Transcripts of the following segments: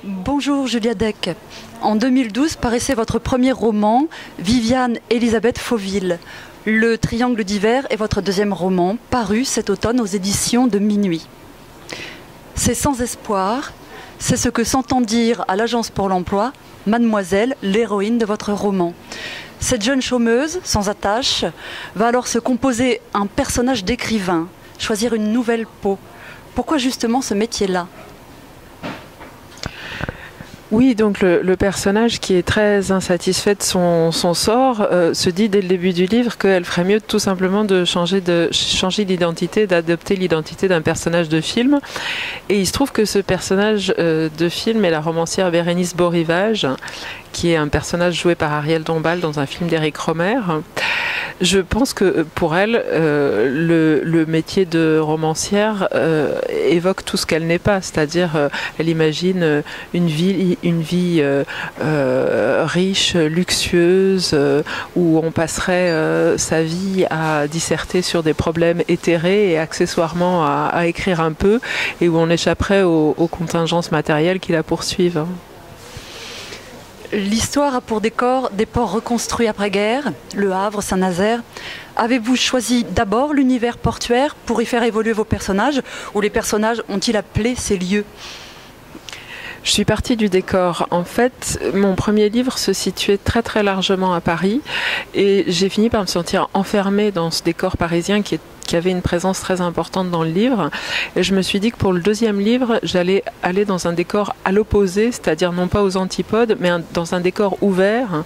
Bonjour Julia Deck. En 2012 paraissait votre premier roman, Viviane Elisabeth Fauville. Le Triangle d'hiver est votre deuxième roman, paru cet automne aux éditions de Minuit. C'est sans espoir, c'est ce que s'entend dire à l'Agence pour l'emploi, Mademoiselle, l'héroïne de votre roman. Cette jeune chômeuse, sans attache, va alors se composer un personnage d'écrivain, choisir une nouvelle peau. Pourquoi justement ce métier-là ? Oui, donc le personnage qui est très insatisfait de son sort se dit dès le début du livre qu'elle ferait mieux tout simplement de changer d'identité, d'adopter l'identité d'un personnage de film. Et il se trouve que ce personnage de film est la romancière Bérénice Beaurivage, qui est un personnage joué par Ariel Dombal dans un film d'Éric Rohmer. Je pense que pour elle, le métier de romancière évoque tout ce qu'elle n'est pas, c'est-à-dire elle imagine une vie riche, luxueuse, où on passerait sa vie à disserter sur des problèmes éthérés et accessoirement à écrire un peu, et où on échapperait aux contingences matérielles qui la poursuivent. L'histoire a pour décor des ports reconstruits après-guerre, Le Havre, Saint-Nazaire. Avez-vous choisi d'abord l'univers portuaire pour y faire évoluer vos personnages, ou les personnages ont-ils appelé ces lieux ? Je suis partie du décor. En fait, mon premier livre se situait très très largement à Paris et j'ai fini par me sentir enfermée dans ce décor parisien qui avait une présence très importante dans le livre. Et je me suis dit que pour le deuxième livre, j'allais aller dans un décor à l'opposé, c'est-à-dire non pas aux antipodes, mais dans un décor ouvert,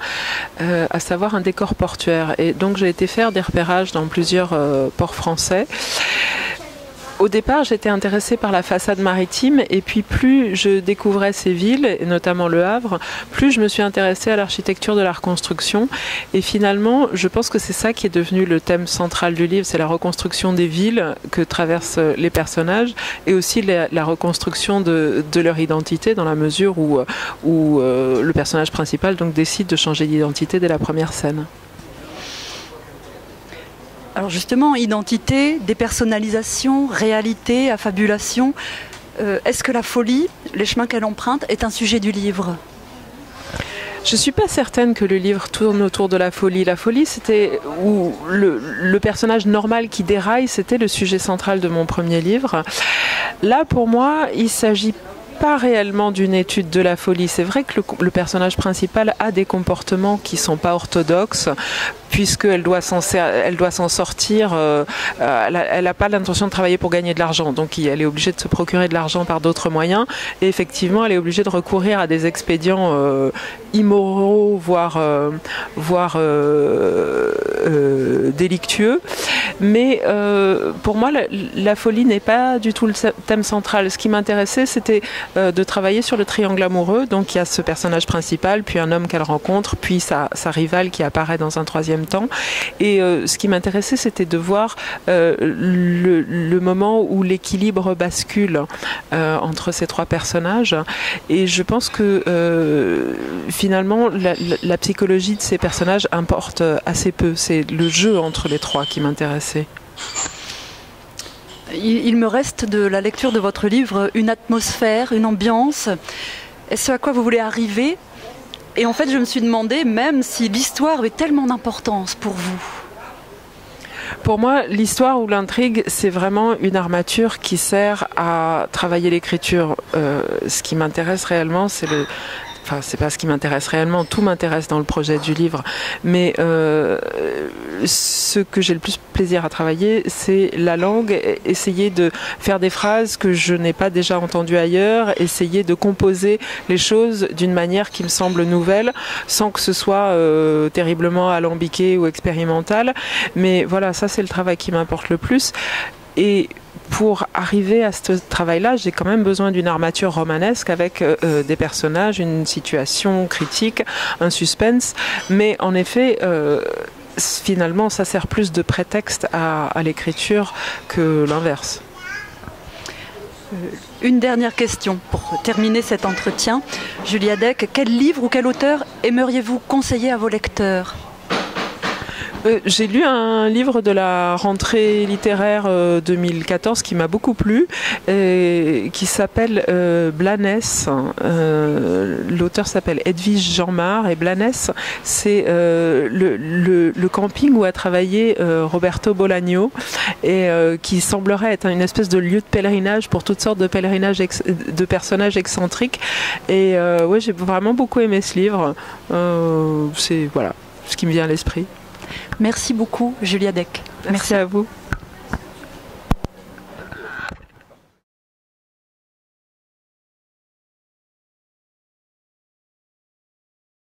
à savoir un décor portuaire. Et donc j'ai été faire des repérages dans plusieurs ports français. Au départ, j'étais intéressée par la façade maritime et puis plus je découvrais ces villes, et notamment Le Havre, plus je me suis intéressée à l'architecture de la reconstruction. Et finalement, je pense que c'est ça qui est devenu le thème central du livre, c'est la reconstruction des villes que traversent les personnages et aussi la reconstruction de leur identité dans la mesure où le personnage principal donc décide de changer d'identité dès la première scène. Alors justement, identité, dépersonnalisation, réalité, affabulation. Est-ce que la folie, les chemins qu'elle emprunte, est un sujet du livre ? Je ne suis pas certaine que le livre tourne autour de la folie. La folie, c'était où le personnage normal qui déraille, c'était le sujet central de mon premier livre. Là, pour moi, il s'agit pas réellement d'une étude de la folie. C'est vrai que le personnage principal a des comportements qui sont pas orthodoxes, puisqu'elle doit s'en sortir. Elle n'a pas l'intention de travailler pour gagner de l'argent, donc elle est obligée de se procurer de l'argent par d'autres moyens. Et effectivement, elle est obligée de recourir à des expédients immoraux, voire délictueux. Mais pour moi, la folie n'est pas du tout le thème central. Ce qui m'intéressait, c'était de travailler sur le triangle amoureux. Donc il y a ce personnage principal, puis un homme qu'elle rencontre, puis sa rivale qui apparaît dans un troisième temps. Et ce qui m'intéressait, c'était de voir le moment où l'équilibre bascule entre ces trois personnages. Et je pense que finalement, la psychologie de ces personnages importe assez peu. C'est le jeu entre les trois qui m'intéressait. Il me reste de la lecture de votre livre une atmosphère, une ambiance. Est-ce à quoi vous voulez arriver ? Et en fait, je me suis demandé même si l'histoire avait tellement d'importance pour vous. Pour moi, l'histoire ou l'intrigue, c'est vraiment une armature qui sert à travailler l'écriture. Ce qui m'intéresse réellement, c'est le... Enfin, c'est pas ce qui m'intéresse réellement, tout m'intéresse dans le projet du livre, mais ce que j'ai le plus plaisir à travailler, c'est la langue, essayer de faire des phrases que je n'ai pas déjà entendues ailleurs, essayer de composer les choses d'une manière qui me semble nouvelle, sans que ce soit terriblement alambiqué ou expérimental, mais voilà, ça c'est le travail qui m'importe le plus. Et pour arriver à ce travail-là, j'ai quand même besoin d'une armature romanesque avec des personnages, une situation critique, un suspense. Mais en effet, finalement, ça sert plus de prétexte à l'écriture que l'inverse. Une dernière question pour terminer cet entretien. Julia Deck, quel livre ou quel auteur aimeriez-vous conseiller à vos lecteurs ? J'ai lu un livre de la rentrée littéraire 2014 qui m'a beaucoup plu, qui s'appelle Blanès. L'auteur s'appelle Edwige Jeanmar, et Blanès, c'est le camping où a travaillé Roberto Bolaño, et qui semblerait être une espèce de lieu de pèlerinage pour toutes sortes de pèlerinages de personnages excentriques. Et ouais, j'ai vraiment beaucoup aimé ce livre. C'est voilà ce qui me vient à l'esprit. Merci beaucoup, Julia Deck. Merci à vous.